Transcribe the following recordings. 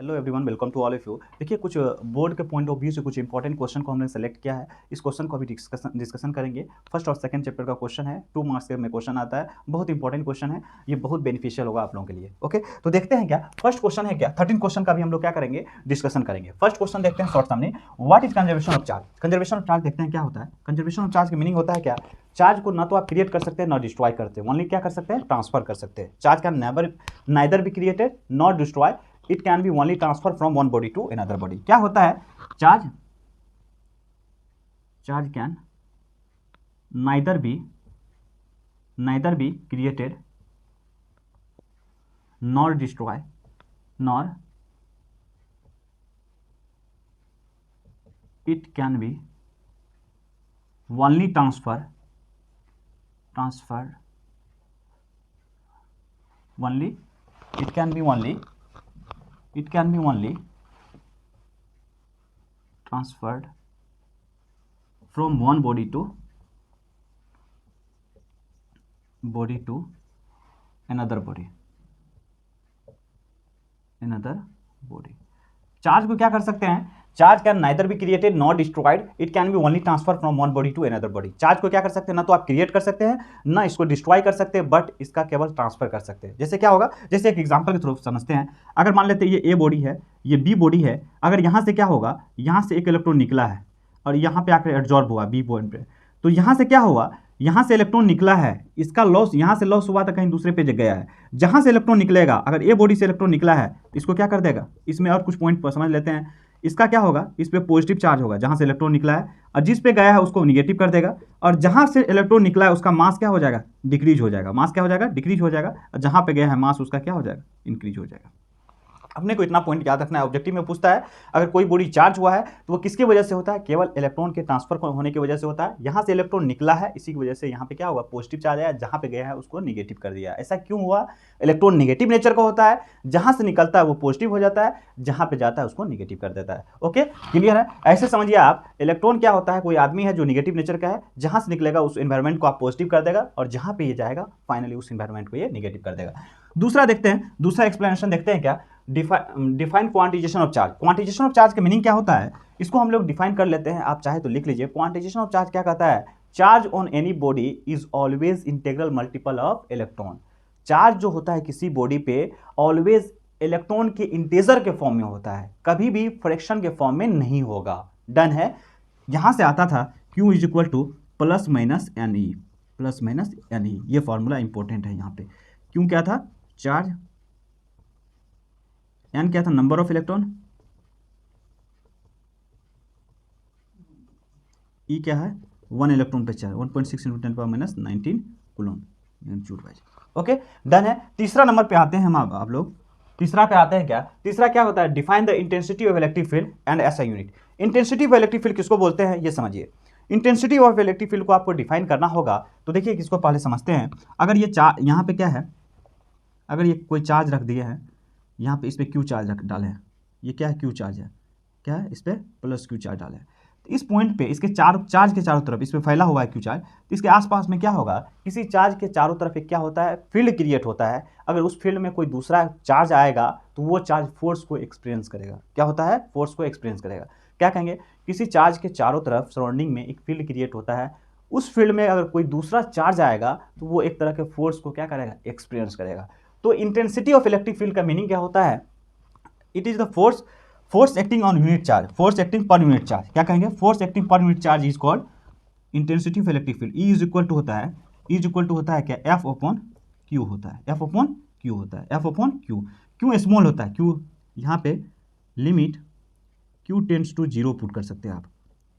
Hello everyone, welcome to all of you. देखिए, कुछ board के पॉइंट ऑफ व्यू से कुछ इंपॉर्टेंट क्वेश्चन को हमने सेलेक्ट किया है। इस क्वेश्चन को अभी डिस्कशन करेंगे। फर्स्ट और सेकंड चैप्टर का क्वेश्चन है, 2 मार्क्स में क्वेश्चन आता है। बहुत इंपॉर्टेंट क्वेश्चन है, ये बहुत बेनिफिशियल होगा आप लोगों के लिए। ओके, तो देखते हैं क्या फर्स्ट क्वेश्चन है। क्या 13 क्वेश्चन का भी हम लोग क्या करेंगे, डिस्कशन करेंगे। फर्स्ट क्वेश्चन देखते हैं शॉर्ट सामने, what is conservation of charge. Conservation of charge देखते हैं क्या होता है। कंजर्वेशन ऑफ चार्ज की मीनिंग होता है क्या, चार्ज को ना तो आप क्रिएट कर सकते हैं ना डिस्ट्रॉय करते हैं, ओनली क्या कर सकते हैं, ट्रांसफर कर सकते हैं। Charge can never neither be created not destroy, it can be only transfer from one body to another body. क्या होता है, charge can neither be created nor destroy nor it can be only transfer only it can be only transferred from one body to another body। Charge को क्या कर सकते हैं, charge can neither be created not destroyed, it can be only transfer from one body to another body. Charge को क्या कर सकते हैं, ना तो आप क्रिएट कर सकते हैं ना इसको डिस्ट्रॉय कर सकते हैं, बट इसका केवल ट्रांसफर कर सकते हैं। जैसे क्या होगा, जैसे एक एग्जांपल के थ्रू समझते हैं। अगर मान लेते हैं ये ए बॉडी है, ये बी बॉडी है। अगर यहाँ से क्या होगा, यहाँ से एक इलेक्ट्रॉन निकला है और यहाँ पे आकर एब्जॉर्ब हुआ बी पॉइंट पे, तो यहाँ से क्या हुआ, यहाँ से इलेक्ट्रॉन निकला है, इसका लॉस यहाँ से लॉस हुआ तो कहीं दूसरे पे गया है। जहाँ से इलेक्ट्रॉन निकलेगा, अगर ए बॉडी से इलेक्ट्रॉन निकला है तो इसको क्या कर देगा, इसमें और कुछ पॉइंट समझ लेते हैं। इसका क्या होगा, इस पे पॉजिटिव चार्ज होगा जहाँ से इलेक्ट्रॉन निकला है, और जिस पे गया है उसको निगेटिव कर देगा। और जहाँ से इलेक्ट्रॉन निकला है उसका मास क्या हो जाएगा, डिक्रीज हो जाएगा। मास क्या हो जाएगा, डिक्रीज हो जाएगा। और जहाँ पे गया है मास उसका क्या हो जाएगा, इंक्रीज हो जाएगा। अपने को इतना पॉइंट याद रखना है। ऑब्जेक्टिव में पूछता है अगर कोई बॉडी चार्ज हुआ है तो वो किसकी वजह से होता है, केवल इलेक्ट्रॉन के ट्रांसफर होने की वजह से होता है। यहाँ से इलेक्ट्रॉन निकला है, इसी की वजह से यहाँ पे क्या हुआ, पॉजिटिव चार्ज आया, जहाँ पे गया है उसको निगेटिव कर दिया। ऐसा क्यों हुआ, इलेक्ट्रॉन निगेटिव नेचर का होता है, जहाँ से निकलता है वो पॉजिटिव हो जाता है, जहाँ पे जाता है उसको निगेटिव कर देता है। ओके, क्लियर है। ऐसे समझिए आप, इलेक्ट्रॉन क्या होता है, कोई आदमी है जो निगेटिव नेचर का है, जहाँ से निकलेगा उस एनवायरमेंट को आप पॉजिटिव कर देगा, और जहाँ पे ये जाएगा फाइनली उस एनवायरमेंट को ये निगेटिव कर देगा। दूसरा देखते हैं, दूसरा एक्सप्लेनेशन देखते हैं क्या, define quantisation of charge. Quantisation of charge का मीनिंग क्या होता है, इसको हम लोग डिफाइन कर लेते हैं। आप चाहे तो लिख लीजिए। क्वांटिजेशन ऑफ चार्ज क्या कहता है, charge on any body is always integral multiple of electron. Charge जो होता है किसी बॉडी पे ऑलवेज इलेक्ट्रॉन के इंटीजर के फॉर्म में होता है, कभी भी फ्रैक्शन के फॉर्म में नहीं होगा। डन है। यहां से आता था Q is equal to plus minus n e, ये फॉर्मूला इंपॉर्टेंट है। यहाँ पे क्यों क्या था, चार्ज, एन क्या था, नंबर ऑफ इलेक्ट्रॉन, ई क्या है, 1 इलेक्ट्रॉन पे charge, 1.6 × 10⁻⁻19 coulomb unit wise. Okay, done है। तीसरा नंबर पे आते हैं हम, आप लोग तीसरा पे आते हैं क्या, तीसरा क्या होता है, define the intensity of electric field and SI unit. Intensity of electric field किसको बोलते हैं, ये समझिए। इंटेंसिटी ऑफ इलेक्ट्रिक फील्ड को आपको डिफाइन करना होगा, तो देखिए किसको पहले समझते हैं। अगर ये यहाँ पे क्या है, अगर ये कोई चार्ज रख दिया है, यहाँ पे इस पर क्यू चार्ज डाले हैं, ये क्या है, क्यू चार्ज है, क्या है, इस पर प्लस क्यू चार्ज डाले हैं। तो इस पॉइंट पे इसके चार्ज के चारों तरफ इस पर फैला हुआ है क्यू चार्ज, तो इसके आसपास में क्या होगा, किसी चार्ज के चारों तरफ एक क्या होता है, फील्ड क्रिएट होता है। अगर उस फील्ड में कोई दूसरा चार्ज आएगा तो वो चार्ज फोर्स को एक्सपीरियंस करेगा। क्या होता है, फोर्स को एक्सपीरियंस करेगा। क्या कहेंगे, किसी चार्ज के चारों तरफ सराउंडिंग में एक फील्ड क्रिएट होता है, उस फील्ड में अगर कोई दूसरा चार्ज आएगा तो वो एक तरह के फोर्स को क्या करेगा, एक्सपीरियंस करेगा। तो इंटेंसिटी ऑफ इलेक्ट्रिक फील्ड का मीनिंग क्या होता है, it is the force acting on unit charge, force acting पर यूनिट चार्ज। क्या कहेंगे, फोर्स एक्टिंग पर unit charge is called intensity of electric field. E is equal to होता है क्या, एफ अपॉन क्यू होता है, F upon q. Q small होता है, क्यू यहाँ पे limit q tends to 0 put कर सकते हैं आप,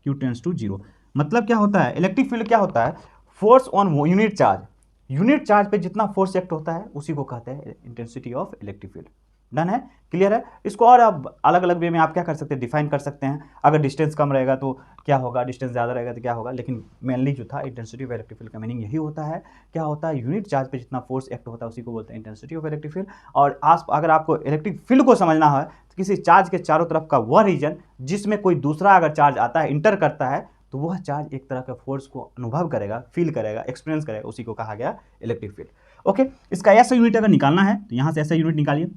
क्यू टेंड्स टू 0। मतलब क्या होता है, इलेक्ट्रिक फील्ड क्या होता है, force on unit charge. Unit charge पे जितना फोर्स एक्ट होता है उसी को कहते हैं intensity of electric field. Done है, क्लियर है। इसको और अब अलग अलग वे में आप क्या कर सकते हैं, डिफाइन कर सकते हैं। अगर डिस्टेंस कम रहेगा तो क्या होगा, डिस्टेंस ज़्यादा रहेगा तो क्या होगा, लेकिन मेनली जो था इंटेंसिटी ऑफ इलेक्ट्रिक फील्ड का मीनिंग यही होता है। क्या होता है, यूनिट चार्ज पे जितना फोर्स एक्ट होता है उसी को बोलते हैं इंटेंसिटी ऑफ इलेक्ट्रिक फील्ड। और अगर आपको इलेक्ट्रिक फील्ड को समझना है तो किसी चार्ज के चारों तरफ का वह रीजन जिसमें कोई दूसरा अगर चार्ज आता है, इंटर करता है, तो वह चार्ज एक तरह का फोर्स को अनुभव करेगा, फील करेगा, एक्सपीरियंस करेगा, उसी को कहा गया इलेक्ट्रिक फील्ड। ओके, इसका ऐसा यूनिट अगर निकालना है तो यहाँ से ऐसा यूनिट निकालिए,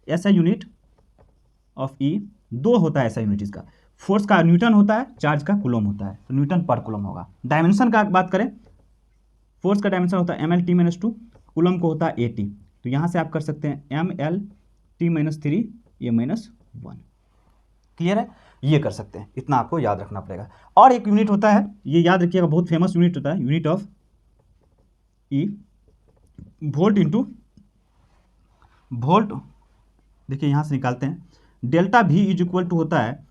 ऐसा यूनिट ऑफ ई, दो होता है ऐसा यूनिट इसका। फोर्स का न्यूटन होता है, चार्ज का कूलम होता है, तो न्यूटन पर कूलम होगा। डायमेंशन का बात करें, फोर्स का डायमेंशन होता है mL/t-2, कूलम को होता है AT। तो यहाँ से आप कर सकते हैं mL/t-3 ये -1। क्लियर है, ये कर सकते हैं, इतना आपको याद रखना पड़ेगा। और एक यूनिट होता है, ये याद रखिएगा, बहुत फेमस यूनिट होता है, unit of E, volt into volt. देखिए यहाँ से निकालते हैं, delta V is equal to होता है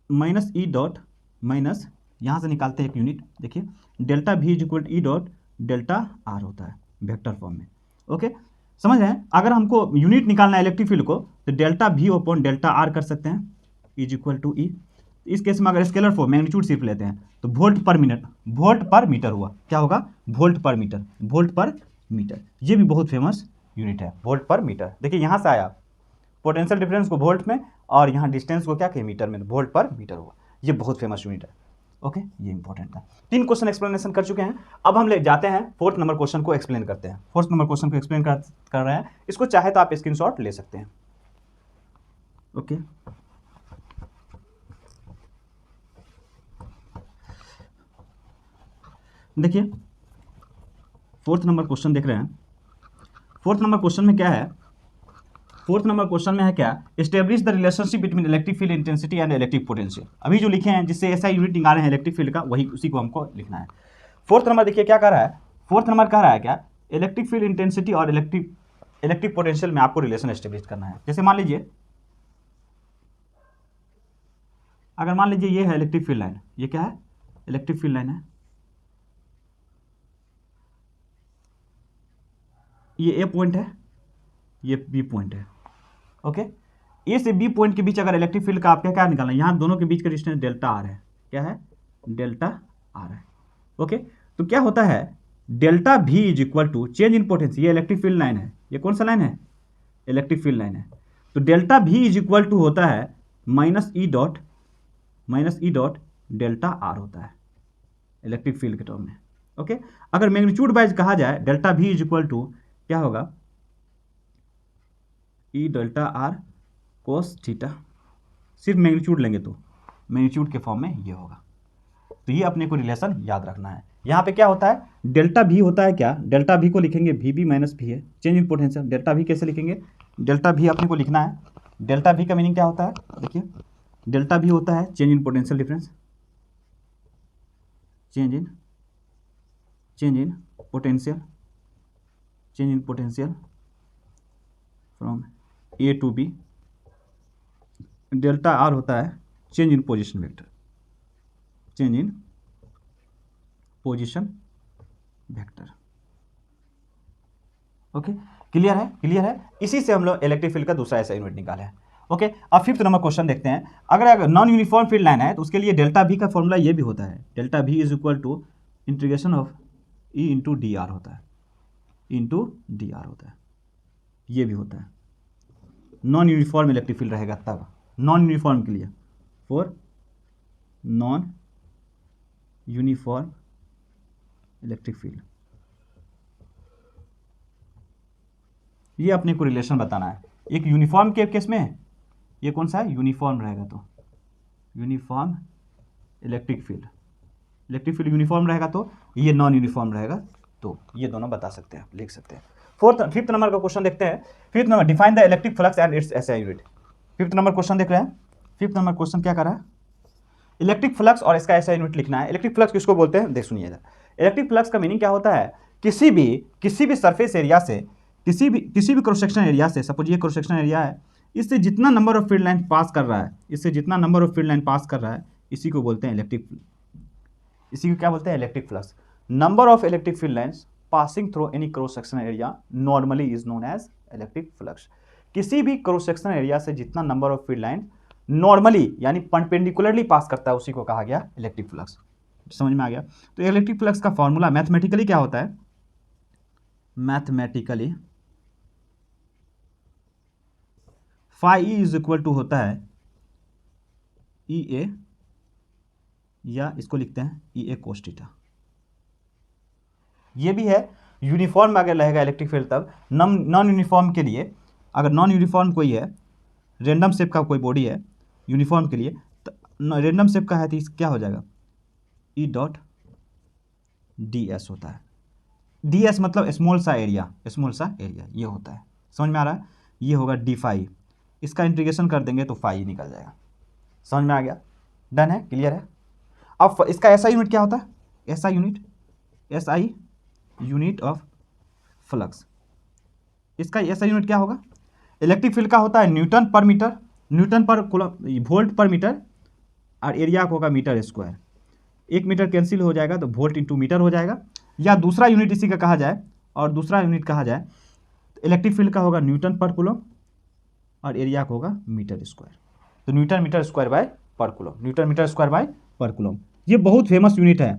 माइनस ई डॉट माइनस, यहाँ से निकालते हैं एक यूनिट, देखिए delta V is equal to E dot delta R होता है वेक्टर फॉर्म में। ओके, समझ रहे हैं। अगर हमको यूनिट निकालना है इलेक्ट्रिक फील्ड को, तो delta V upon delta R कर सकते हैं, इज इक्वल टू ई। इस केस में अगर स्केलर फॉर्म मैग्नीट्यूड सिर्फ लेते हैं तो वोल्ट पर मिनट, वोल्ट पर मीटर हुआ, क्या होगा, volt per metre, volt per metre. ये भी बहुत फेमस यूनिट है, वोल्ट पर मीटर। देखिए यहाँ से आया पोटेंशियल डिफरेंस को वोल्ट में, और यहाँ डिस्टेंस को क्या कहें, मीटर में, वोल्ट पर मीटर हुआ। ये बहुत फेमस यूनिट है। ओके, ये इंपॉर्टेंट है। 3 क्वेश्चन एक्सप्लेनेशन कर चुके हैं। अब हम ले जाते हैं 4th नंबर क्वेश्चन को एक्सप्लेन करते हैं। 4th नंबर क्वेश्चन को एक्सप्लेन कर रहे हैं, इसको चाहे तो आप स्क्रीनशॉट ले सकते हैं। ओके, देखिए 4th नंबर क्वेश्चन देख रहे हैं। 4th नंबर क्वेश्चन में क्या है, 4th नंबर क्वेश्चन में है क्या, establish the relationship between electric field intensity and electric potential. अभी जो लिखे हैं, जिससे ऐसा यूनिट निकाले हैं इलेक्ट्रिक फील्ड का, वही उसी को हमको लिखना है। 4th नंबर देखिए क्या कह रहा है, 4th नंबर कह रहा है क्या, इलेक्ट्रिक फील्ड इंटेंसिटी और इलेक्ट्रिक पोटेंशियल में आपको रिलेशन एस्टेब्लिश करना है। जैसे मान लीजिए, अगर मान लीजिए ये है इलेक्ट्रिक फील्ड लाइन, ये क्या है, इलेक्ट्रिक फील्ड लाइन है, ये ए पॉइंट है, ये बी पॉइंट है। ओके, ए से बी पॉइंट के बीच अगर इलेक्ट्रिक फील्ड का आपको क्या निकालना है, यहाँ दोनों के बीच का डिस्टेंस डेल्टा आर है, क्या है, डेल्टा आर है। ओके, तो क्या होता है, delta V is equal to change in potential, ये इलेक्ट्रिक फील्ड लाइन है, ये कौन सा लाइन है, इलेक्ट्रिक फील्ड लाइन है। तो delta V is equal to होता है minus E dot delta R होता है इलेक्ट्रिक फील्ड के टर्म में। ओके, अगर मैग्नीट्यूड वाइज कहा जाए, delta V is equal to क्या होगा, E delta R cos theta, सिर्फ मैग्नीट्यूड लेंगे तो मैग्नीट्यूड के फॉर्म में ये होगा। तो ये अपने को रिलेशन याद रखना है। यहाँ पे क्या होता है, डेल्टा V होता है क्या, डेल्टा V को लिखेंगे VB माइनस V है, change in potential. Delta V कैसे लिखेंगे, डेल्टा V अपने को लिखना है, डेल्टा V का मीनिंग क्या होता है, देखिए डेल्टा V होता है change in potential difference, change in potential from A to B। Delta R होता है change in position vector, change in position vector. Okay, clear है। इसी से हम लोग इलेक्ट्रिक फील्ड का दूसरा ऐसा यूनिट निकाला है। ओके, अब 5th नंबर क्वेश्चन देखते हैं। अगर नॉन यूनिफॉर्म फील्ड लाइन है तो उसके लिए डेल्टा V का फॉर्मूला ये भी होता है, delta V is equal to integration of E into d r होता है, ये भी होता है। नॉन यूनिफॉर्म इलेक्ट्रिक फील्ड रहेगा तब, नॉन यूनिफॉर्म के लिए, for non uniform electric field, ये अपने को रिलेशन बताना है। एक यूनिफॉर्म के केस में ये कौन सा है, यूनिफॉर्म रहेगा तो यूनिफॉर्म इलेक्ट्रिक फील्ड यूनिफॉर्म रहेगा, तो ये नॉन यूनिफॉर्म रहेगा, तो ये दोनों बता सकते हैं, लिख सकते हैं। 5th नंबर का क्वेश्चन देखते हैं। 5th number, define the electric flux and it's SI unit. 5th number question देख रहे हैं। 5th नंबर क्वेश्चन क्या कर रहा है, इलेक्ट्रिक फ्लक्स और इसका एसआई यूनिट लिखना है। इलेक्ट्रिक फ्लक्स किसको बोलते हैं, देख सुनिए। इलेक्ट्रिक फ्लक्स का मीनिंग क्या होता है, किसी भी सरफेस एरिया से, किसी भी क्रॉस सेक्शन एरिया से, सपोज ये क्रॉस सेक्शन एरिया है, इससे जितना number of field line pass कर रहा है, इसी को बोलते हैं electric flux. Number of electric field lines passing through any cross section area normally is known as electric flux. किसी भी क्रॉस सेक्शन एरिया से जितना number of field line normally यानी परपेंडिकुलरली पास करता है, उसी को कहा गया इलेक्ट्रिक फ्लक्स। समझ में आ गया। तो इलेक्ट्रिक फ्लक्स का फॉर्मूला मैथमेटिकली क्या होता है, mathematically phi E is equal to होता है ई ए, या इसको लिखते हैं ई ए कोस थीटा। ये भी है यूनिफॉर्म अगर रहेगा इलेक्ट्रिक फील्ड तब। नॉन यूनिफॉर्म के लिए, अगर नॉन यूनिफॉर्म कोई है, रेंडम शेप का कोई बॉडी है यूनिफॉर्म के लिए, तो रेंडम शेप का है तो क्या हो जाएगा, ई डॉट डी एस होता है। डी एस मतलब स्मॉल सा एरिया, स्मॉल सा एरिया ये होता है, समझ में आ रहा है। ये होगा डी फाई, इसका इंटीग्रेशन कर देंगे तो फाई निकल जाएगा। समझ में आ गया, डन है, क्लियर है। अब इसका एसआई यूनिट क्या होता है, SI unit, SI unit of flux, इसका एसआई यूनिट क्या होगा, इलेक्ट्रिक फील्ड का होता है न्यूटन पर मीटर, न्यूटन पर वोल्ट पर मीटर, और एरिया होगा मीटर स्क्वायर। 1 मीटर कैंसिल हो जाएगा तो वोल्ट इंटू मीटर हो जाएगा, या दूसरा यूनिट इसी का कहा जाए, और दूसरा यूनिट कहा जाए इलेक्ट्रिक फील्ड का होगा न्यूटन पर कूलम, और एरिया का होगा मीटर स्क्वायर। तो newton metre square by per coulomb, newton metre square by per coulomb, ये बहुत फेमस यूनिट है।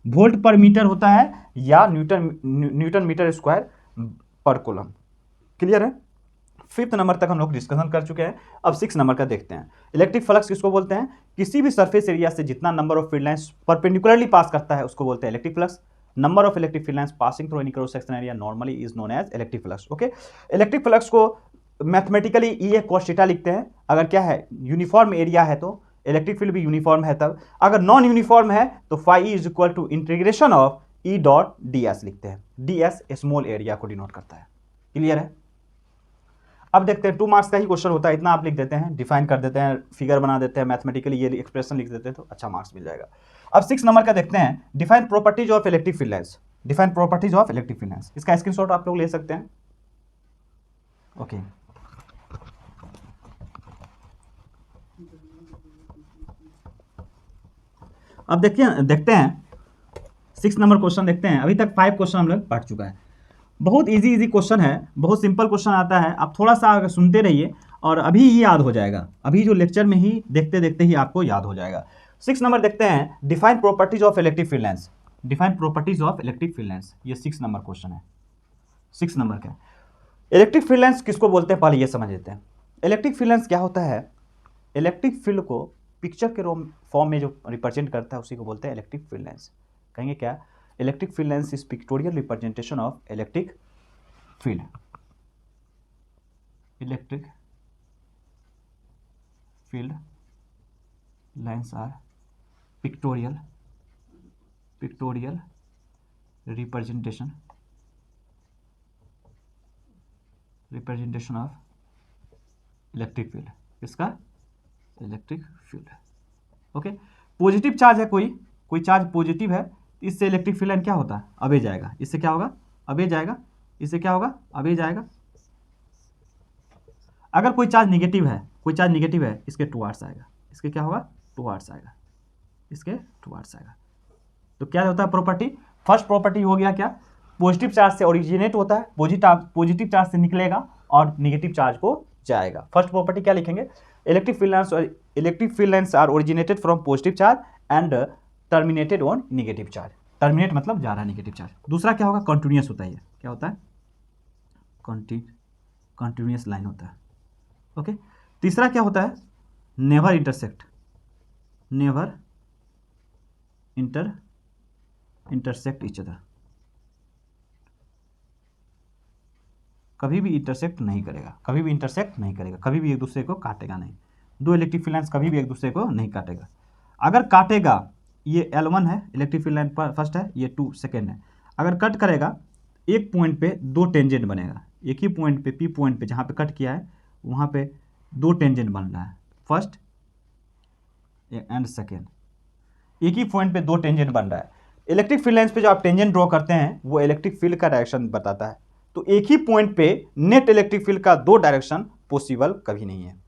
वोल्ट पर मीटर होता है या newton metre square per coulomb, clear है। 5th नंबर तक हम लोग डिस्कशन कर चुके हैं। अब 6 नंबर का देखते हैं। इलेक्ट्रिक फ्लक्स किसको बोलते हैं, किसी भी सरफेस एरिया से जितना number of field lines perpendicularly pass करता है उसको बोलते हैं electric flux. Number of electric field lines passing through any cross section area normally is known as electric flux. Okay, electric flux को मैथमेटिकली ई cos थीटा लिखते हैं। अगर क्या है, यूनिफॉर्म एरिया है तो इलेक्ट्रिक फील्ड भी यूनिफॉर्म है तब, अगर नॉन यूनिफॉर्म है तो phi is equal to integration of E dot d s लिखते हैं। डी एस स्मॉल एरिया को डिनोट करता है, क्लियर है। अब देखते हैं 2 मार्क्स का ही क्वेश्चन होता है, इतना आप लिख देते हैं, डिफाइन कर देते हैं, फिगर बना देते हैं, मैथमेटिकली ये एक्सप्रेशन लिख देते हैं तो अच्छा मार्क्स मिल जाएगा। अब 6 नंबर का देखते हैं, define properties of electric field lines, define properties of electric field lines. इसका स्क्रीनशॉट आप लोग ले सकते हैं। ओके, अब देखते हैं 6 नंबर क्वेश्चन देखते हैं। अभी तक 5 क्वेश्चन हम लोग पढ़ चुका है। बहुत इजी क्वेश्चन है, बहुत सिंपल क्वेश्चन आता है। आप थोड़ा सा अगर सुनते रहिए और अभी ही याद हो जाएगा, अभी जो लेक्चर में ही देखते देखते ही आपको याद हो जाएगा। 6 नंबर देखते हैं, define properties of electric field lines, define properties of electric field lines, ये 6 नंबर क्वेश्चन है। 6 नंबर का इलेक्ट्रिक फील्ड लाइंस किसको बोलते हैं पहले ये समझ लेते हैं। इलेक्ट्रिक फील्ड लाइंस क्या होता है, इलेक्ट्रिक फील्ड को पिक्चर के फॉर्म में जो रिप्रेजेंट करता है उसी को बोलते हैं इलेक्ट्रिक फील्ड लाइंस। कहेंगे क्या, electric field lines is pictorial representation of electric field, electric field lines are pictorial representation of electric field, इसका electric field. Okay, positive charge है, कोई चार्ज पॉजिटिव है, इससे इलेक्ट्रिक फील्ड लाइन क्या होता है, अबे जाएगा, इससे क्या होगा, अबे जाएगा, इससे क्या होगा, अबे जाएगा। अगर कोई चार्ज नेगेटिव है, इसके टुवार्ड्स आएगा, इसके क्या होगा, टुवार्ड्स आएगा, इसके टुवार्ड्स आएगा। तो क्या होता है प्रॉपर्टी, फर्स्ट प्रॉपर्टी हो गया क्या, पॉजिटिव चार्ज से ओरिजिनेट होता है, पॉजिटिव चार्ज से निकलेगा और नेगेटिव चार्ज को जाएगा। फर्स्ट प्रॉपर्टी क्या लिखेंगे, electric field lines are originated from positive charge and terminated on negative charge. Terminate मतलब जा रहा है नेगेटिव चार्ज। दूसरा क्या होगा, कंटिन्यूअस होता है, क्या होता है, कंटिन्यूअस लाइन होता है। ओके, तीसरा क्या होता है, नेवर इंटरसेक्ट ईच अदर, कभी भी इंटरसेक्ट नहीं करेगा, कभी भी एक दूसरे को काटेगा नहीं। दो इलेक्ट्रिक फील्ड लाइंस कभी भी एक दूसरे को नहीं काटेगा। अगर काटेगा, ये L1 है, इलेक्ट्रिक फील्ड लाइन फर्स्ट है, ये 2 सेकेंड है। अगर कट करेगा, एक पॉइंट पे 2 टेंजेंट बनेगा, एक ही पॉइंट पे, पी पॉइंट पे जहाँ पे कट किया है वहाँ पे 2 टेंजेंट बन रहा है, फर्स्ट एंड सेकेंड, एक ही पॉइंट पे 2 टेंजेंट बन रहा है। इलेक्ट्रिक फील्ड लाइंस पे जो आप टेंजेंट ड्रॉ करते हैं वो इलेक्ट्रिक फील्ड का डायरेक्शन बताता है। तो एक ही पॉइंट पे नेट इलेक्ट्रिक फील्ड का 2 डायरेक्शन पॉसिबल कभी नहीं है।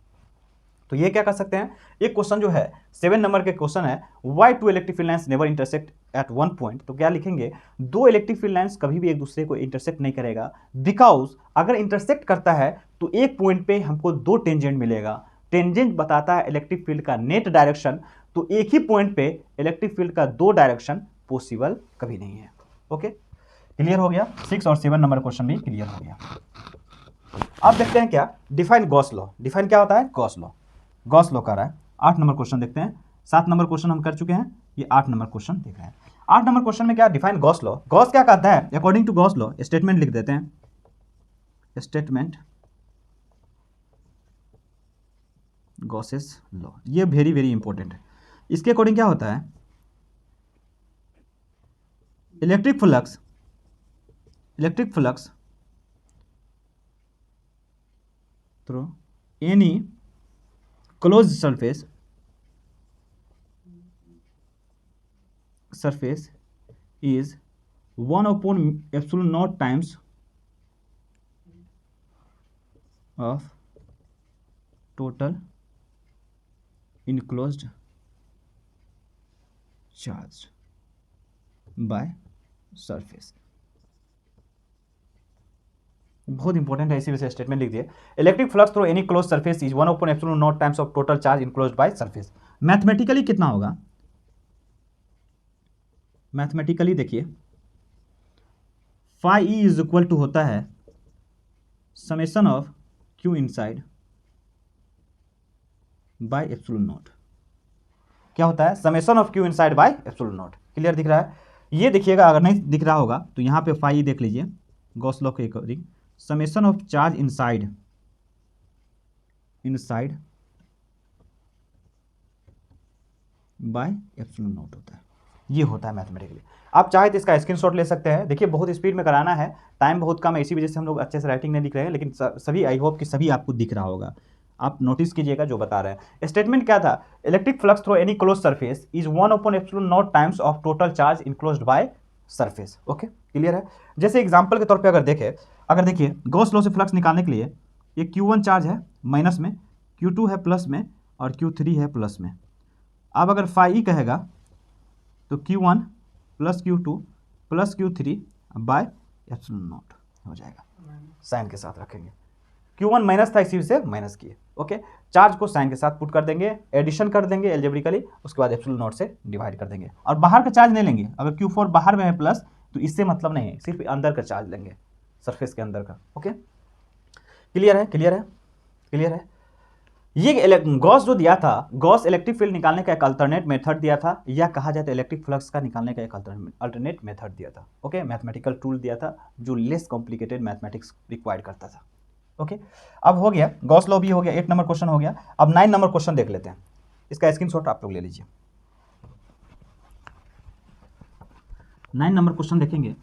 तो ये क्या कर सकते हैं, एक क्वेश्चन जो है 7 नंबर के क्वेश्चन है, why 2 electric field lines never intersect at 1 point. तो क्या लिखेंगे, 2 इलेक्ट्रिक फील्ड लाइंस कभी भी एक दूसरे को इंटरसेक्ट नहीं करेगा, बिकॉज अगर इंटरसेक्ट करता है तो एक पॉइंट पे हमको 2 टेंजेंट मिलेगा। टेंजेंट बताता है इलेक्ट्रिक फील्ड का नेट डायरेक्शन, तो एक ही पॉइंट पे इलेक्ट्रिक फील्ड का 2 डायरेक्शन पॉसिबल कभी नहीं है। ओके, क्लियर हो गया, 6 और 7 नंबर क्वेश्चन भी क्लियर हो गया। अब देखते हैं क्या, डिफाइन गॉस लॉ। डिफाइन क्या होता है, गॉस लॉ का रहा है। 8 नंबर क्वेश्चन देखते हैं, 7 नंबर क्वेश्चन हम कर चुके हैं, ये 8 नंबर क्वेश्चन देख रहे हैं। 8 नंबर क्वेश्चन में क्या, डिफाइन गॉस लॉ। गॉस क्या कहता है, according to Gauss law statement लिख देते हैं, स्टेटमेंट गॉसेस लॉ, ये वेरी वेरी इंपॉर्टेंट है। इसके अकॉर्डिंग क्या होता है, electric flux through any close surface is 1 upon epsilon naught times of total enclosed charge by surface। बहुत इंपॉर्टेंट है, इसी वजह से स्टेटमेंट लिख दिए, electric flux through any close surface is 1 upon epsilon naught times of total charge enclosed by surface. Mathematically कितना होगा, mathematically देखिए, phi E is equal to होता है summation of q inside by epsilon naught. क्या होता है, summation of q inside by epsilon naught. Clear दिख रहा है, ये देखिएगा, अगर नहीं दिख रहा होगा तो यहाँ पे फाई ई देख लीजिए, गॉस लॉ के according summation of charge inside by epsilon not होता है, ये होता है मैथमेटिकली। आप चाहे तो इसका स्क्रीनशॉट ले सकते हैं। देखिए बहुत स्पीड में कराना है, टाइम बहुत कम है, इसी वजह से हम लोग अच्छे से राइटिंग नहीं लिख रहे हैं, लेकिन सभी आई होप कि सभी आपको दिख रहा होगा, आप नोटिस कीजिएगा जो बता रहे हैं। स्टेटमेंट क्या था, electric flux through any close surface is 1 upon epsilon naught times of total charge enclosed by surface. Okay, clear है। जैसे एग्जांपल के तौर पे अगर देखिए गॉस लॉ से फ्लक्स निकालने के लिए ये Q1 चार्ज है माइनस में, Q2 है प्लस में और Q3 है प्लस में। अब अगर फाई कहेगा तो Q1 plus Q2 plus Q3 bye epsilon not हो जाएगा, साइन के साथ रखेंगे। Q1 माइनस था, इसी से माइनस किए। ओके, चार्ज को साइन के साथ पुट कर देंगे, एडिशन कर देंगे एल्जेब्रिकली, उसके बाद एप्सिलॉन नॉट से डिवाइड कर देंगे और बाहर का चार्ज नहीं लेंगे। अगर Q4 बाहर में है प्लस तो इससे मतलब नहीं है, सिर्फ अंदर का चार्ज लेंगे, सरफेस के अंदर का। ओके, क्लियर है। ये गॉस जो दिया था, गॉस इलेक्ट्रिक फील्ड निकालने का एक अल्टरनेट मेथड दिया था, या कहा जाए तो इलेक्ट्रिक फ्लक्स का निकालने का एक अल्टरनेट मेथड दिया था। ओके, मैथमेटिकल टूल दिया था जो लेस कॉम्प्लिकेटेड मैथमेटिक्स रिक्वायर्ड करता था। ओके, अब हो गया गॉस लॉ भी हो गया, 8 नंबर क्वेश्चन हो गया। अब 9 नंबर क्वेश्चन देख लेते हैं, इसका स्क्रीनशॉट आप लोग ले लीजिए। 9 नंबर क्वेश्चन देखेंगे,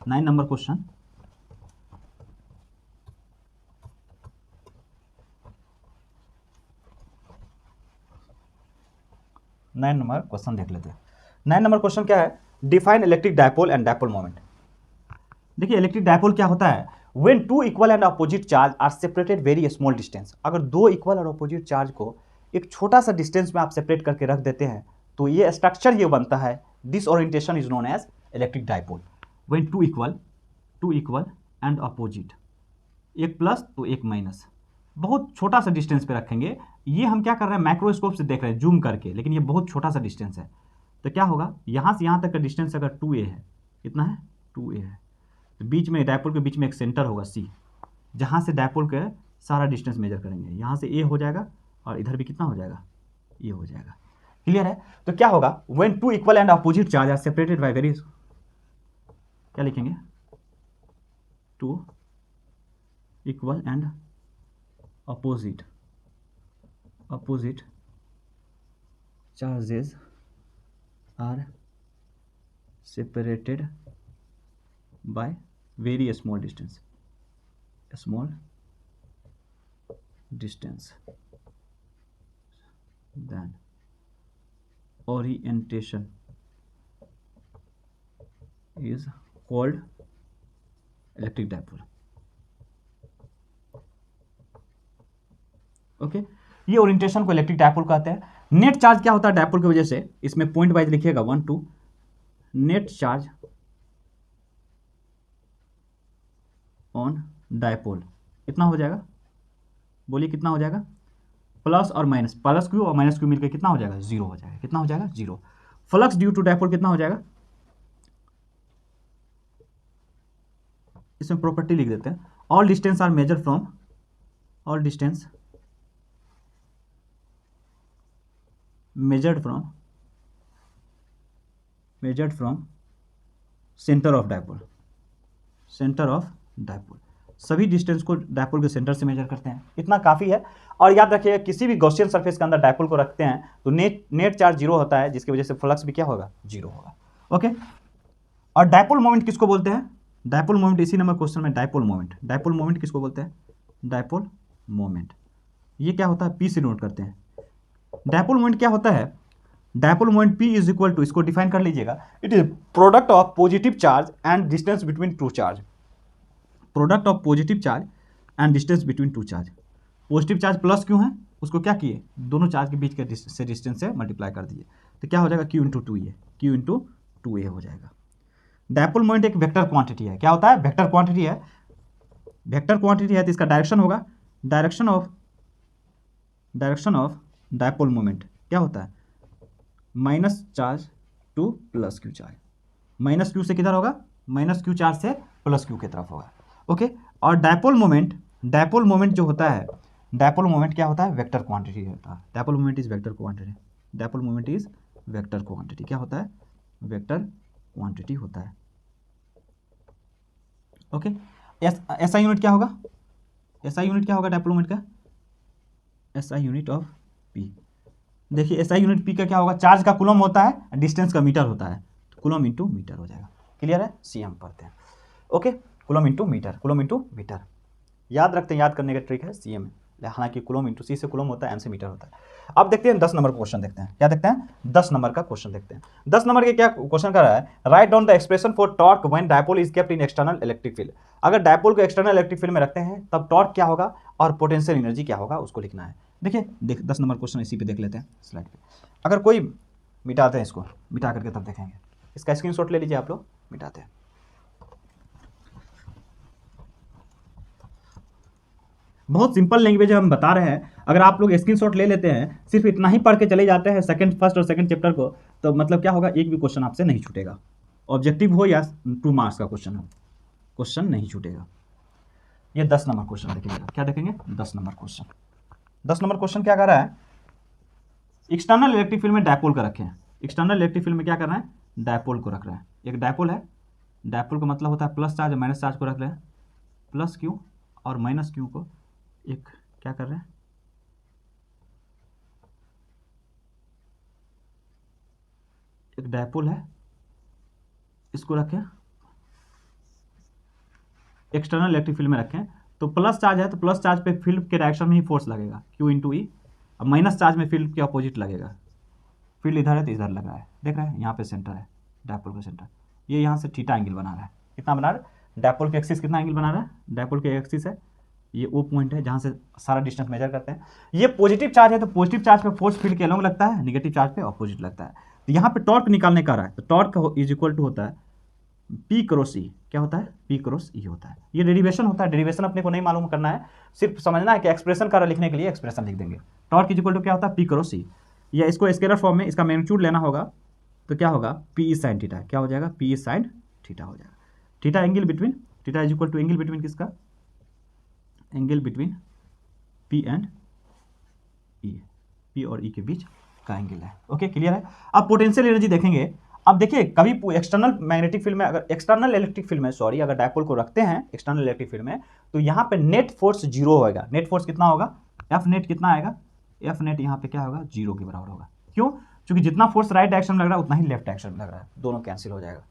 9 number question, nine number question देख लेते हैं। 9 नंबर क्वेश्चन क्या है, define electric dipole and dipole moment. देखिए इलेक्ट्रिक डायपोल क्या होता है, when two equal and opposite charge are separated very small distance. अगर दो इक्वल और अपोजिट चार्ज को एक छोटा सा डिस्टेंस में आप सेपरेट करके रख देते हैं तो ये स्ट्रक्चर ये बनता है, this orientation is known as electric dipole. When two equal and opposite, एक प्लस तो एक माइनस, बहुत छोटा सा डिस्टेंस पे रखेंगे। ये हम क्या कर रहे हैं, माइक्रोस्कोप से देख रहे हैं जूम करके, लेकिन ये बहुत छोटा सा डिस्टेंस है। तो क्या होगा, यहाँ से यहाँ तक का डिस्टेंस अगर 2a है, कितना है 2a है, तो बीच में डायपोल के बीच में एक सेंटर होगा C, जहाँ से डायपोल के सारा डिस्टेंस मेजर करेंगे। यहाँ से a हो जाएगा और इधर भी कितना हो जाएगा, ये हो जाएगा। क्लियर है। तो क्या होगा, when two equal and opposite charge are separated by very, क्या लिखेंगे, two equal and opposite charges are separated by very small distance then orientation is called electric dipole। Okay, ये ओरिएंटेशन को इलेक्ट्रिक डायपोल कहते हैं। Net charge क्या होता है dipole की वजह से, इसमें पॉइंट वाइज लिखिएगा 1 2, नेट चार्ज ऑन डायपोल कितना हो जाएगा, बोलिए कितना हो जाएगा, प्लस और माइनस, प्लस क्यू और माइनस क्यू मिलकर कितना हो जाएगा, 0 हो जाएगा। कितना हो जाएगा, 0। फ्लक्स ड्यू टू डायपोल कितना हो जाएगा, इसमें प्रॉपर्टी लिख देते हैं, all distance are measure from, all distance measured from center of dipole, सभी डिस्टेंस को डायपोल के सेंटर से मेजर करते हैं, इतना काफ़ी है। और याद रखिएगा किसी भी गॉसियन सरफेस के अंदर डायपोल को रखते हैं तो नेट चार्ज जीरो होता है, जिसकी वजह से फ्लक्स भी क्या होगा, जीरो होगा। ओके, और डायपोल मोमेंट किसको बोलते हैं, डायपोल मोमेंट इसी नंबर क्वेश्चन में डायपोल मोमेंट किसको बोलते हैं, डायपोल मोमेंट। ये क्या होता है, पी से नोट करते हैं। डायपोल मोमेंट क्या होता है, dipole moment P is equal to, इसको डिफाइन कर लीजिएगा, it is product of positive charge and distance between two charge. Product of positive charge and distance between two charge. Positive charge plus क्यों है, उसको क्या किए, दोनों चार्ज के बीच के डिस्टेंस से मल्टीप्लाई कर दीजिए, तो क्या हो जाएगा, Q इंटू टू ए, Q इंटू टू ए हो जाएगा। डायपोल मोमेंट एक वेक्टर क्वांटिटी है, क्या होता है, वेक्टर क्वांटिटी है। वेक्टर क्वांटिटी है तो इसका डायरेक्शन होगा, डायरेक्शन ऑफ डायपोल मोमेंट क्या होता है, minus charge two plus Q charge. Minus Q से किधर होगा, माइनस क्यू चार्ज से प्लस क्यू की तरफ होगा। ओके, और डायपोल मोमेंट जो होता है, डायपोल मोमेंट क्या होता है, वेक्टर क्वांटिटी होता है। Dipole moment is vector quantity, dipole moment is vector quantity, क्या होता है, वेक्टर क्वांटिटी होता है। ओके, एसआई यूनिट क्या होगा, एसआई यूनिट क्या होगा डायपोल मोमेंट का, एसआई यूनिट ऑफ पी। देखिए एसआई यूनिट पी का क्या होगा, चार्ज का कूलम होता है, डिस्टेंस का मीटर होता है, तो कूलम इंटू मीटर हो जाएगा। क्लियर है, सीएम पढ़ते हैं। ओके, कूलम इंटू मीटर, याद रखते हैं, याद करने का ट्रिक है सीएम, हालांकि कूलम इंटू सी से कूलम होता है, एम से मीटर होता है। अब देखते हैं 10 नंबर क्वेश्चन देखते हैं, क्या देखते हैं, 10 नंबर का क्वेश्चन देखते हैं। 10 नंबर के क्या क्वेश्चन कर रहा है, write down the expression for torque when dipole is kept in external electric field. अगर डायपोल को एक्सटर्नल इलेक्ट्रिक फील्ड में रखते हैं तब टॉर्क क्या होगा और पोटेंशियल एनर्जी क्या होगा, उसको लिखना है। देखिए 10 नंबर क्वेश्चन इसी पे देख लेते हैं स्लाइड पे। अगर कोई मिटाते हैं, इसको मिटा करके तब देखेंगे, इसका स्क्रीनशॉट ले लीजिए आप लोग, मिटाते हैं। बहुत सिंपल लैंग्वेज हम बता रहे हैं, अगर आप लोग स्क्रीनशॉट ले लेते हैं, सिर्फ इतना ही पढ़ के चले जाते हैं फर्स्ट और सेकंड चैप्टर को, तो मतलब क्या होगा, एक भी क्वेश्चन आपसे नहीं छूटेगा, ऑब्जेक्टिव हो या 2 मार्क्स का क्वेश्चन हो, क्वेश्चन नहीं छूटेगा। ये 10 नंबर क्वेश्चन देखेंगे, क्या देखेंगे, 10 नंबर क्वेश्चन। 10 नंबर क्वेश्चन क्या कर रहा है, एक्सटर्नल इलेक्ट्रिक फील्ड में डायपोल का रखे हैं, एक्सटर्नल इलेक्ट्रिक फील्ड में क्या कर रहे हैं, डायपोल को रख रहे हैं। एक डायपोल है, डायपोल का मतलब होता है प्लस चार्ज और माइनस चार्ज को रख रहे हैं, प्लस क्यू और माइनस क्यू को एक क्या कर रहे हैं, एक डायपोल है, इसको रखें एक्सटर्नल इलेक्ट्रिक फील्ड में रखें, तो प्लस चार्ज है तो प्लस चार्ज पे फील्ड के डायरेक्शन में ही फोर्स लगेगा, Q इंटू ई। अब माइनस चार्ज में फील्ड के अपोजिट लगेगा, फील्ड इधर है तो इधर लग रहा है, देख रहे हैं, यहाँ पे सेंटर है डायपोल का सेंटर, ये यहाँ से थीटा एंगल बना रहा है, कितना बना रहा है, डायपोल के एक्सिस कितना एंगल बना रहा है, डायपोल के एक्सिस है, ये ओ पॉइंट है जहाँ से सारा डिस्टेंस मेजर करते हैं। ये पॉजिटिव चार्ज है तो पॉजिटिव चार्ज पे फोर्स फील्ड के अलोंग लगता है, नेगेटिव चार्ज पे अपोजिट लगता है। तो यहाँ पे टॉर्क निकालने का रहा है, तो टॉर्क इज इक्वल टू होता है पी क्रॉस ई, क्या होता है, पी क्रॉस ई होता है। ये डेरिवेशन होता है, डेरिवेशन अपने को नहीं मालूम करना है, सिर्फ समझना है कि एक्सप्रेशन का लिखने के लिए एक्सप्रेशन लिख देंगे। टॉर्क इज इक्वल टू क्या होता है, पी क्रॉस ई, या इसको स्केलर फॉर्म में इसका मैग्नीट्यूड लेना होगा, तो क्या होगा, पी ई साइन थीटा, क्या हो जाएगा, पी ई साइन थीटा हो जाएगा। Theta angle between, theta is equal to angle between किसका, angle between P and E, P और ई के बीच का एंगल है। ओके, क्लियर है। अब पोटेंशियल एनर्जी देखेंगे। अब देखिए कभी एक्सटर्नल मैग्नेटिक फील्ड में, अगर एक्सटर्नल इलेक्ट्रिक फील्ड में सॉरी अगर डायपोल को रखते हैं एक्सटर्नल इलेक्ट्रिक फील्ड में, तो यहाँ पे नेट फोर्स जीरो होगा। नेट फोर्स कितना होगा, एफ नेट कितना आएगा, एफ नेट यहाँ पे क्या होगा, जीरो के बराबर होगा। क्यों, क्योंकि जितना फोर्स राइट डायरेक्शन में लग रहा है उतना ही लेफ्ट डायरेक्शन में लग रहा है, दोनों कैंसिल हो जाएगा।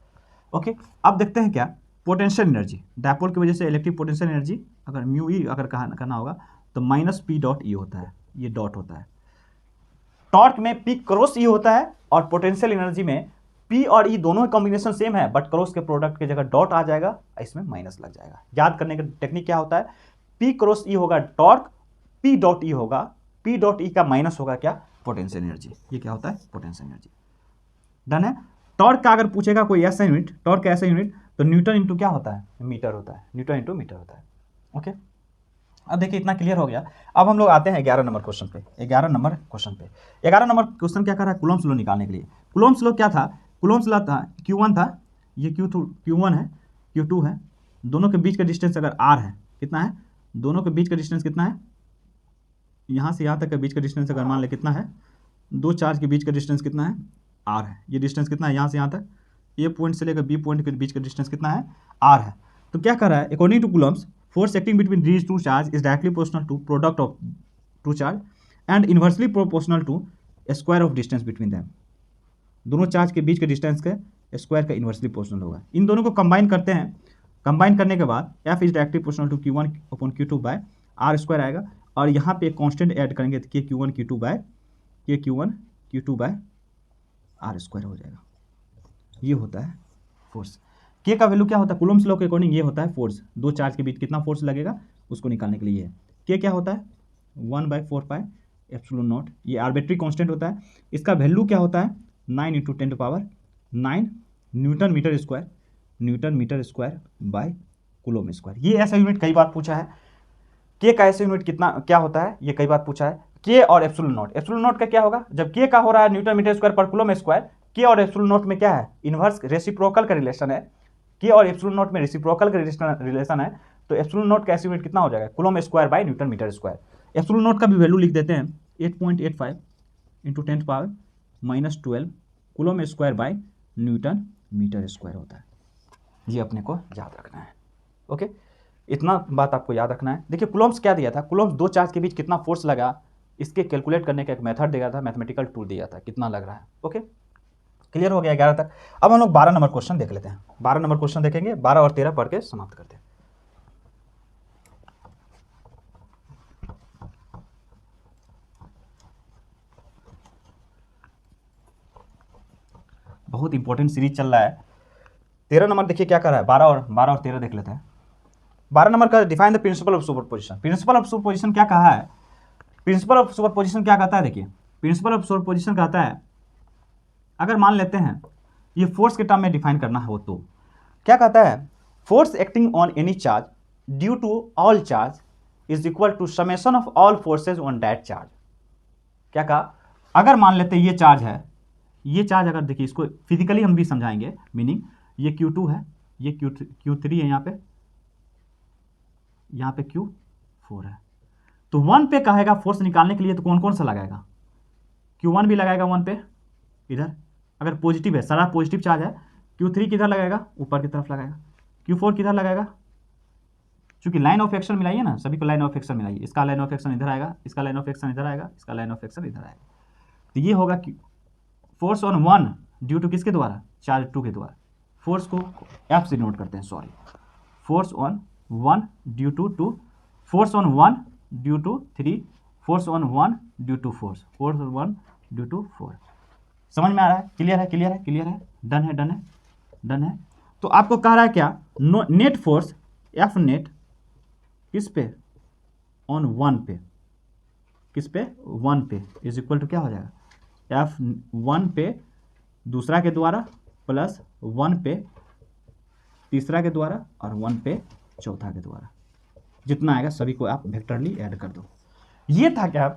ओके, अब देखते हैं क्या पोटेंशियल एनर्जी, डायपोल की वजह से इलेक्ट्रिक पोटेंशियल एनर्जी अगर म्यू ई अगर करना होगा तो माइनस पी डॉट ई होता है, ये डॉट होता है। टॉर्क में पी क्रॉस ई होता है और पोटेंशियल एनर्जी में पी और ई दोनों कॉम्बिनेशन सेम है, बट क्रॉस के प्रोडक्ट की जगह डॉट आ जाएगा, इसमें माइनस लग जाएगा। याद करने का टेक्निक क्या होता है, पी क्रॉस ई होगा टॉर्क, पी डॉट ई होगा, पी डॉट ई का माइनस होगा क्या, पोटेंशियल एनर्जी। ये क्या होता है, पोटेंशियल एनर्जी। डन है। टॉर्क का अगर पूछेगा कोई ऐसा यूनिट, टॉर्क का ऐसा यूनिट, तो न्यूटन इंटू क्या होता है, मीटर होता है, न्यूटन इंटू मीटर होता है। ओके, अब देखिए इतना क्लियर हो गया। अब हम लोग आते हैं 11 नंबर क्वेश्चन पे। 11 नंबर क्वेश्चन पे 11 नंबर क्वेश्चन क्या कर रहा है, कूलम्ब्स लॉ निकालने के लिए। कूलम्ब्स लॉ क्या था, कूलम्ब्स लॉ था Q1 था, ये Q1 है, Q2 है, दोनों के बीच का डिस्टेंस अगर R है, कितना है, दोनों के बीच का डिस्टेंस कितना है, यहाँ से यहाँ तक के बीच का डिस्टेंस अगर मान ले कितना है, दो चार्ज के बीच का डिस्टेंस कितना है, R है। ये डिस्टेंस कितना है, यहाँ से यहाँ तक, ए पॉइंट से लेकर बी पॉइंट के बीच का डिस्टेंस कितना है, R है। तो क्या कर रहा है, according to Coulomb's force acting between these two charge is directly proportional to product of two charge and inversely proportional to square of distance between them. दोनों चार्ज के बीच के डिस्टेंस के स्क्वायर का इन्वर्सली प्रोपोर्शनल होगा। इन दोनों को combine करते हैं, कंबाइन करने के बाद F is directly proportional to Q1 upon Q2 by R square आएगा, और यहाँ पे एक कांस्टेंट ऐड करेंगे तो Q1 Q2 by R square हो जाएगा। ये होता है फोर्स। K का वैल्यू क्या होता है कूलम्स लॉ के अकॉर्डिंग, ये होता है फोर्स। दो चार्ज के बीच कितना फोर्स लगेगा उसको निकालने के लिए। K क्या होता है 1/4 पाई एप्सिलॉन नॉट, ये आर्बिट्री कांस्टेंट होता है। इसका वैल्यू क्या होता है 9 × 10⁹ newton metre square by coulomb square. ये ऐसा यूनिट कई बार पूछा है। के का ऐसा यूनिट कितना क्या होता है ये कई बार पूछा है। के और एप्सिलॉन नॉट का क्या होगा, जब के का हो रहा है Newton metre square per coulomb square, के और एप्सिलॉन नॉट में क्या है इन्वर्स रेसिप्रोकल का रिलेशन है। के और एप्सिलॉन नॉट में रेसिप्रोकल का रिलेशन है, तो एप्सिलॉन नॉट का ऐसा यूनिट कितना हो जाएगा coulomb square by newton metre square. Epsilon naught का भी वैल्यू लिख देते हैं 8.85 × 10⁻⁻12 coulomb square by newton metre square होता है। ये अपने को याद रखना है। ओके, इतना बात आपको याद रखना है। देखिए कूलम्स क्या दिया था, कूलम्स दो चार्ज के बीच कितना फोर्स लगा इसके कैलकुलेट करने का एक मेथड दिया था, मैथमेटिकल टूल दिया था कितना लग रहा है। ओके, क्लियर हो गया 11 तक। अब हम लोग 12 नंबर क्वेश्चन देख लेते हैं। 12 नंबर क्वेश्चन देखेंगे, 12 और 13 पढ़ के समाप्त करते हैं। बहुत इंपॉर्टेंट सीरीज चल रहा है। 13 नंबर देखिए क्या कर रहा है, 12 और 13 देख लेते हैं। 12 नंबर का define the principle of superposition. Principle of superposition क्या कहा है, प्रिंसिपल ऑफ सुपरपोजिशन क्या कहता है, देखिए प्रिंसिपल ऑफ सुपरपोजिशन कहता है अगर मान लेते हैं ये फोर्स के टर्म में डिफाइन करना हो तो क्या कहता है, force acting on any charge due to all charge is equal to summation of all forces on that charge. क्या कहा, अगर मान लेते ये चार्ज है, ये चार्ज अगर देखिए इसको फिजिकली हम भी समझाएंगे, मीनिंग ये Q2 है, ये Q3 है, यहाँ पे Q4 है। तो 1 पे कहेगा फोर्स निकालने के लिए तो कौन कौन सा लगाएगा, Q1 भी लगाएगा 1 पे इधर, अगर पॉजिटिव है सारा पॉजिटिव चार्ज है। Q3 किधर लगाएगा, ऊपर की तरफ लगाएगा। Q4 किधर लगाएगा, चूंकि लाइन ऑफ एक्शन मिलाइए ना, सभी को लाइन ऑफ एक्शन मिलाइए, इसका लाइन ऑफ एक्शन इधर आएगा, इसका लाइन ऑफ एक्शन इधर आएगा, इसका लाइन ऑफ एक्शन इधर आएगा। तो ये होगा फोर्स ऑन 1 ड्यू टू किसके द्वारा, चार्ज 2 के द्वारा। फोर्स को F से नोट करते हैं, sorry, force on 1 due to 2, force on 1 due to 3, force on 1 due to 4, force on 1 due to 4। समझ में आ रहा है, क्लियर है, डन है। तो आपको कह रहा है क्या, नेट फोर्स F नेट किस पे, ऑन 1 पे, किस पे 1 पे इज इक्वल टू क्या हो जाएगा, F1 पे दूसरा के द्वारा प्लस 1 पे तीसरा के द्वारा और 1 पे चौथा के द्वारा, जितना आएगा सभी को आप वेक्टरली ऐड कर दो। ये था क्या,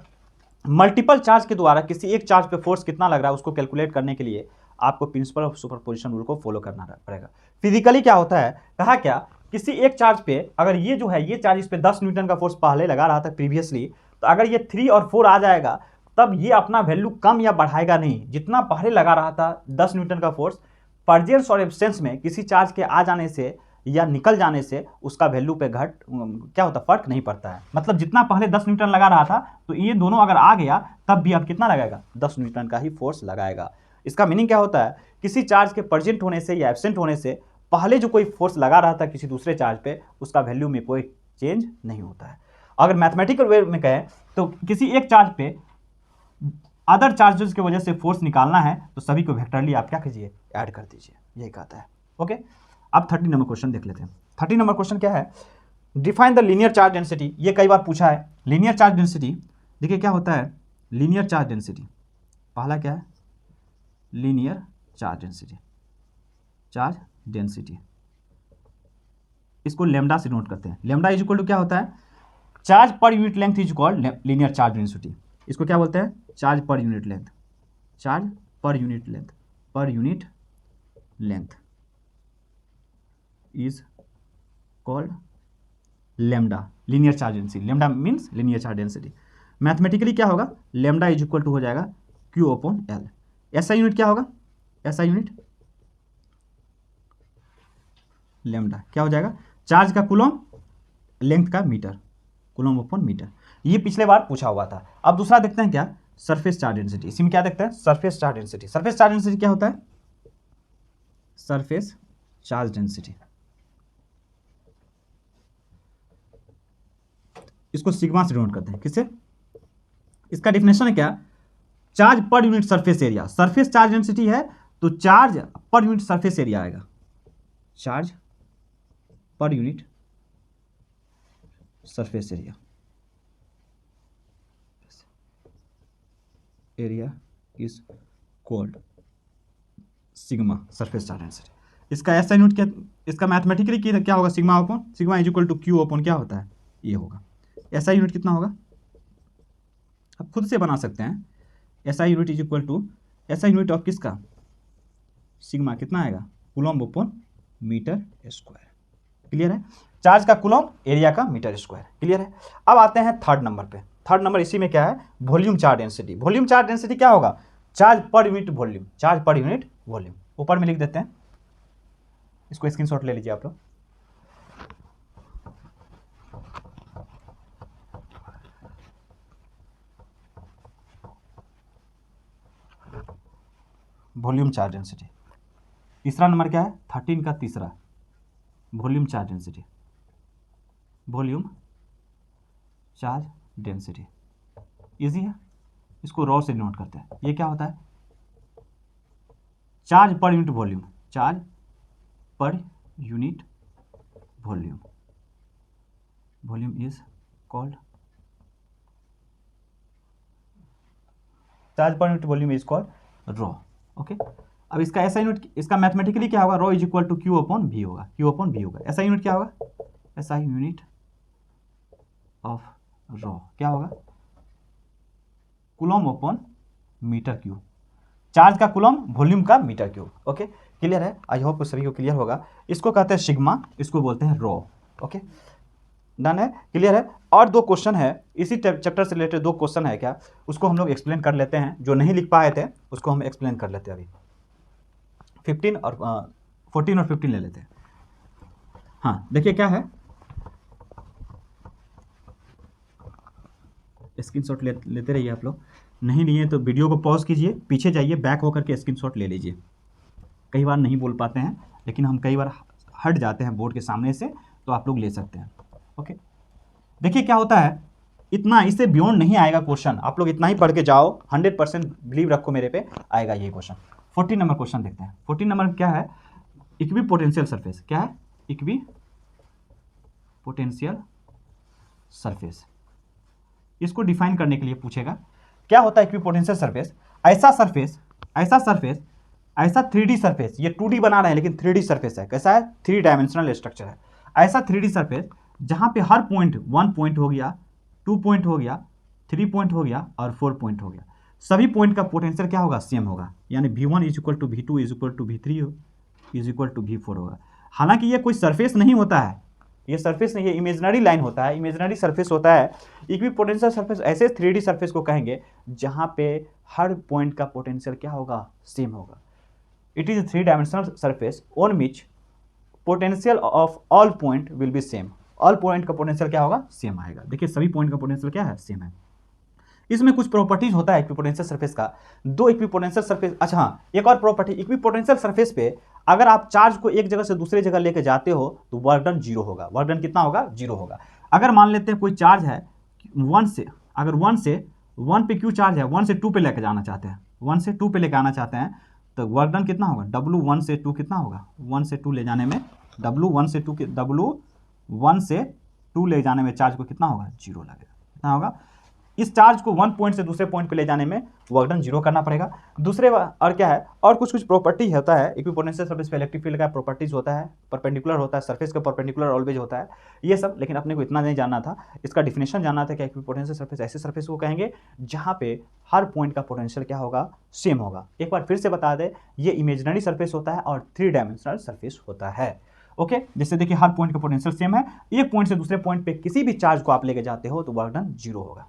मल्टीपल चार्ज के द्वारा किसी एक चार्ज पे फोर्स कितना लग रहा है उसको कैलकुलेट करने के लिए आपको प्रिंसिपल ऑफ सुपरपोजिशन रूल को फॉलो करना पड़ेगा। फिजिकली क्या होता है, कहा क्या, किसी एक चार्ज पे अगर ये जो है ये चार्ज इस पे 10 न्यूटन का फोर्स पहले लगा रहा था प्रीवियसली, तो अगर ये 3 और 4 आ जाएगा तब ये अपना वैल्यू कम या बढ़ाएगा नहीं, जितना पहले लगा रहा था 10 न्यूटन का फोर्स, प्रेजेंस और एब्सेंस में किसी चार्ज के आ जाने से या निकल जाने से उसका वैल्यू पे क्या होता, फर्क नहीं पड़ता है। मतलब जितना पहले 10 न्यूटन लगा रहा था तो ये दोनों अगर आ गया तब भी अब कितना लगाएगा, 10 न्यूटन का ही फोर्स लगाएगा। इसका मीनिंग क्या होता है, किसी चार्ज के प्रेजेंट होने से या एब्सेंट होने से पहले जो कोई फोर्स लगा रहा था किसी दूसरे चार्ज पे उसका वैल्यू में कोई चेंज नहीं होता है। अगर मैथमेटिकल वे में कहें तो किसी एक चार्ज पे अदर चार्जेस की वजह से फोर्स निकालना है तो सभी को वेक्टरली आप क्या कीजिए, ऐड कर दीजिए, यही कहता है। ओके, अब 30 नंबर क्वेश्चन देख लेते हैं। 30 नंबर क्वेश्चन क्या है, define the linear charge density. ये कई बार पूछा है। लीनियर चार्ज डेंसिटी देखिए क्या होता है, लीनियर चार्ज डेंसिटी पहला क्या है, लीनियर चार्ज डेंसिटी, इसको लेमडा से नोट करते हैं। लेमडा इज इक्वल टू क्या होता है, charge per unit length is called linear charge density. इसको क्या बोलते हैं, charge per unit length is called lambda, linear charge density. Lambda means linear charge density. Mathematically क्या होगा, लेमडा इज इक्वल टू हो जाएगा Q/L। ऐसा यूनिट क्या होगा, ऐसा यूनिट लेमडा क्या हो जाएगा, चार्ज का कूलम लेंथ का मीटर, कूलम अपॉन मीटर। ये पिछले बार पूछा हुआ था। अब दूसरा देखते हैं क्या, सरफेस चार्ज डेंसिटी। इसी में क्या देखते हैं, surface charge density. Surface charge density क्या होता है, सरफेस चार्ज डेंसिटी, इसको सिग्मा से डिनोट करते हैं। किससे, इसका डिफिनेशन है क्या, charge per unit surface area. Surface charge density है तो charge per unit surface area आएगा, charge per unit surface area, area is called sigma surface charge density. इसका ऐसा यूनिट क्या, इसका मैथमेटिकली क्या होगा, sigma upon sigma is equal to Q upon क्या होता है, ये होगा। ऐसा यूनिट कितना होगा, आप खुद से बना सकते हैं। ऐसा यूनिट इज इक्वल टू, ऐसा यूनिट ऑफ किसका, सिग्मा कितना आएगा, coulomb upon metre square. Clear है, चार्ज का कूलम, एरिया का मीटर स्क्वायर। क्लियर है। अब आते हैं थर्ड नंबर पे। थर्ड नंबर इसी में क्या है, volume charge density. Volume charge density क्या होगा, charge per unit volume, charge per unit volume. ऊपर में लिख देते हैं, इसको स्क्रीनशॉट ले लीजिए आप लोग। Volume charge density. तीसरा नंबर क्या है, 13 का तीसरा, volume charge density, volume charge density. Easy है, इसको रॉ से नोट करते हैं। ये क्या होता है, charge per unit volume, charge per unit volume, volume is called, charge per unit volume is called rho. Okay, अब इसका ऐसा यूनिट, इसका मैथमेटिकली क्या होगा, rho is equal to Q upon V होगा, क्यू अपॉन वी होगा। ऐसा unit क्या होगा, ऐसा यूनिट ऑफ रॉ क्या होगा, coulomb upon metre cube. Charge का कूलम, वॉल्यूम का मीटर क्यूब। ओके, क्लियर है, आई होप सभी को क्लियर होगा। इसको कहते हैं सिग्मा, इसको बोलते हैं रॉ। ओके, डन है, क्लियर है। और दो क्वेश्चन है इसी चैप्टर से रिलेटेड, दो क्वेश्चन है क्या, उसको हम लोग एक्सप्लेन कर लेते हैं। जो नहीं लिख पाए थे उसको हम एक्सप्लेन कर लेते हैं। अभी 14 और 15 ले लेते हैं। हाँ देखिए क्या है, स्क्रीनशॉट लेते रहिए आप लोग। नहीं लिए तो वीडियो को पॉज कीजिए, पीछे जाइए, बैक होकर के स्क्रीनशॉट ले लीजिए। कई बार नहीं बोल पाते हैं, लेकिन हम कई बार हट जाते हैं बोर्ड के सामने से, तो आप लोग ले सकते हैं। ओके, देखिए क्या होता है, इतना, इससे बियॉन्ड नहीं आएगा क्वेश्चन। आप लोग इतना ही पढ़ के जाओ, 100% बिलीव रखो मेरे पे, आएगा ये क्वेश्चन। 14 नंबर क्वेश्चन देखते हैं। 14 नंबर क्या है, इक्वी पोटेंशियल सरफेस। क्या है, इक्वी पोटेंशियल सरफेस। इसको डिफाइन करने के लिए पूछेगा, क्या होता है इक्वी पोटेंशियल सरफेस। ऐसा सरफेस, ऐसा सरफेस, ऐसा 3D सरफेस, ये 2D बना रहे हैं लेकिन 3D सरफेस है। कैसा है, 3 डायमेंशनल स्ट्रक्चर है। ऐसा 3D सरफेस जहां पे हर पॉइंट 1 पॉइंट हो गया, 2 पॉइंट हो गया, 3 पॉइंट हो गया और 4 पॉइंट हो गया। सभी पॉइंट का पोटेंशियल क्या होगा, सेम होगा। यानी V1 is equal to V2 is equal to V3 is equal to V4 होगा। हालांकि ये कोई सरफेस नहीं होता है, ये सरफेस नहीं है, इमेजिनरी लाइन होता है, इमेजिनरी सरफेस होता है। इक्वी पोटेंशियल सरफेस ऐसे 3D सरफेस को कहेंगे जहां पे हर पॉइंट का पोटेंशियल क्या होगा, सेम होगा। It is 3 dimensional surface on which potential of all point will be same. All point का पोटेंशियल क्या होगा, सेम आएगा। देखिए सभी पॉइंट का पोटेंशियल क्या है, सेम है। इसमें कुछ प्रॉपर्टीज होता है इक्विपोटेंशियल सरफेस का। दो इक्विपोटेंशियल सरफेस, अच्छा हाँ, एक और प्रॉपर्टी, इक्विपोटेंशियल सरफेस पे अगर आप चार्ज को एक जगह से दूसरे जगह लेके जाते हो तो वर्क डन 0 होगा। वर्क डन कितना होगा, 0 होगा। अगर मान लेते हैं कोई चार्ज है 1 से, अगर 1 से 1 पे क्यू चार्ज है, 1 से 2 पे लेके जाना चाहते हैं, 1 से 2 पे लेके आना चाहते हैं, तो वर्क डन कितना होगा, W 1 से 2 कितना होगा, 1 से 2 ले जाने में W 1 से 2 ले जाने में चार्ज को कितना होगा, 0 लगेगा। कितना होगा, इस चार्ज को 1 पॉइंट से दूसरे पॉइंट पे ले जाने में वर्क डन 0 करना पड़ेगा। दूसरे और क्या है, और कुछ प्रॉपर्टी होता है इक्विपोटेंशियल सरफेस पे, इलेक्ट्रिक फील्ड का प्रॉपर्टीज होता है, परपेंडिकुलर होता है, सरफेस का परपेंडिकुलर ऑलवेज होता है, ये सब। लेकिन अपने को इतना नहीं जानना था, इसका डिफिनेशन जानना था कि इक्विपोटेंशियल सरफेस ऐसे सरफेस को कहेंगे जहाँ पे हर पॉइंट का पोटेंशियल क्या होगा, सेम होगा। एक बार फिर से बता दें, ये इमेजिनरी सरफेस होता है और 3 डायमेंशनल सरफेस होता है। ओके, जैसे देखिए हर पॉइंट का पोटेंशियल सेम है, एक पॉइंट से दूसरे पॉइंट पे किसी भी चार्ज को आप लेके जाते हो तो वर्क डन 0 होगा।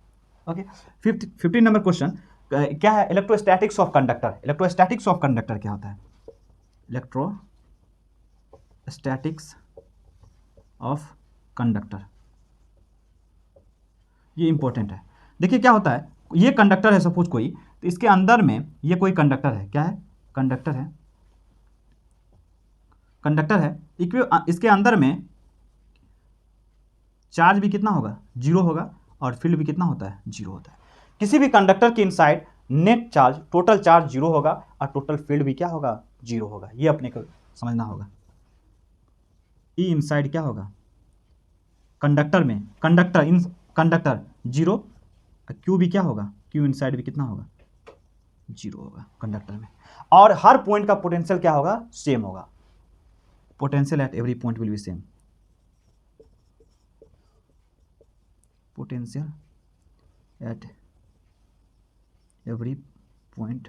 ओके, 15 नंबर क्वेश्चन क्या है, electrostatics of conductor. Electrostatics of conductor क्या होता है, इलेक्ट्रोस्टैटिक्स ऑफ कंडक्टर। ये इंपॉर्टेंट है। देखिए क्या होता है, ये कंडक्टर है सपोज कोई, तो इसके अंदर में ये कोई कंडक्टर है, क्या है, कंडक्टर है, कंडक्टर है, इसके अंदर में चार्ज भी कितना होगा, जीरो होगा, और फील्ड भी कितना होता है, जीरो होता है। किसी भी कंडक्टर के inside net charge, total charge zero होगा, और टोटल फील्ड भी क्या होगा, जीरो होगा। ये अपने को समझना होगा। ई इनसाइड क्या होगा, कंडक्टर में, कंडक्टर जीरो, क्यू भी क्या होगा, क्यू इनसाइड भी कितना होगा, जीरो होगा कंडक्टर में। और हर पॉइंट का पोटेंशियल क्या होगा, सेम होगा। Potential at every point will be same, potential at every point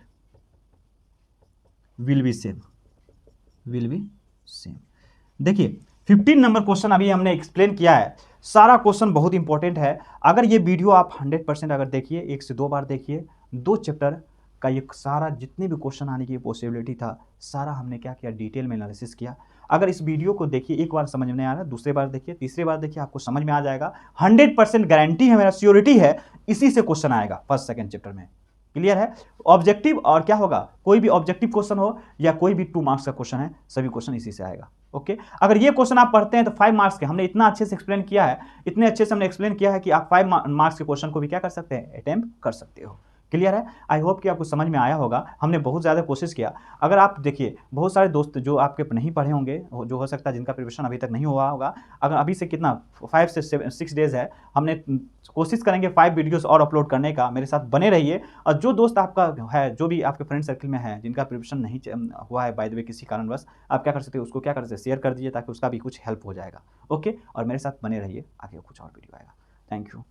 will be same, will be same. देखिए 15 नंबर क्वेश्चन अभी हमने एक्सप्लेन किया है। सारा क्वेश्चन बहुत इंपॉर्टेंट है। अगर ये वीडियो आप 100% अगर देखिए, 1 से 2 बार देखिए, 2 चैप्टर का ये सारा जितने भी क्वेश्चन आने की पॉसिबिलिटी था, सारा हमने क्या किया, डिटेल में एनालिसिस किया। अगर इस वीडियो को देखिए, एक बार समझ में नहीं आ रहा, दूसरी बार देखिए, तीसरी बार देखिए, आपको समझ में आ जाएगा। 100% गारंटी है, मेरा श्योरिटी है, इसी से क्वेश्चन आएगा फर्स्ट सेकंड चैप्टर में। क्लियर है। ऑब्जेक्टिव और क्या होगा, कोई भी ऑब्जेक्टिव क्वेश्चन हो या कोई भी 2 मार्क्स का क्वेश्चन है, सभी क्वेश्चन इसी से आएगा। ओके, अगर ये क्वेश्चन आप पढ़ते हैं तो 5 मार्क्स के, हमने इतना अच्छे से एक्सप्लेन किया है, इतने अच्छे से हमने एक्सप्लेन किया है कि आप 5 मार्क्स के क्वेश्चन को भी क्या कर सकते हैं, अटेम्प्ट कर सकते हो। क्लियर है। आई होप कि आपको समझ में आया होगा। हमने बहुत ज़्यादा कोशिश किया। अगर आप देखिए, बहुत सारे दोस्त जो आपके नहीं पढ़े होंगे, जो हो सकता है जिनका प्रिपरेशन अभी तक नहीं हुआ होगा, अगर अभी से कितना 5 से 6 डेज़ है, हमने कोशिश करेंगे 5 वीडियोस और अपलोड करने का। मेरे साथ बने रहिए। और जो दोस्त आपका है, जो भी आपके फ्रेंड सर्कल में है, जिनका प्रिपरेशन नहीं हुआ है बाय द वे किसी कारणवश, आप क्या कर सकते हो, उसको क्या कर सकते हैं, शेयर कर दीजिए, ताकि उसका भी कुछ हेल्प हो जाएगा। ओके, और मेरे साथ बने रहिए, आगे कुछ और वीडियो आएगा। Thank you.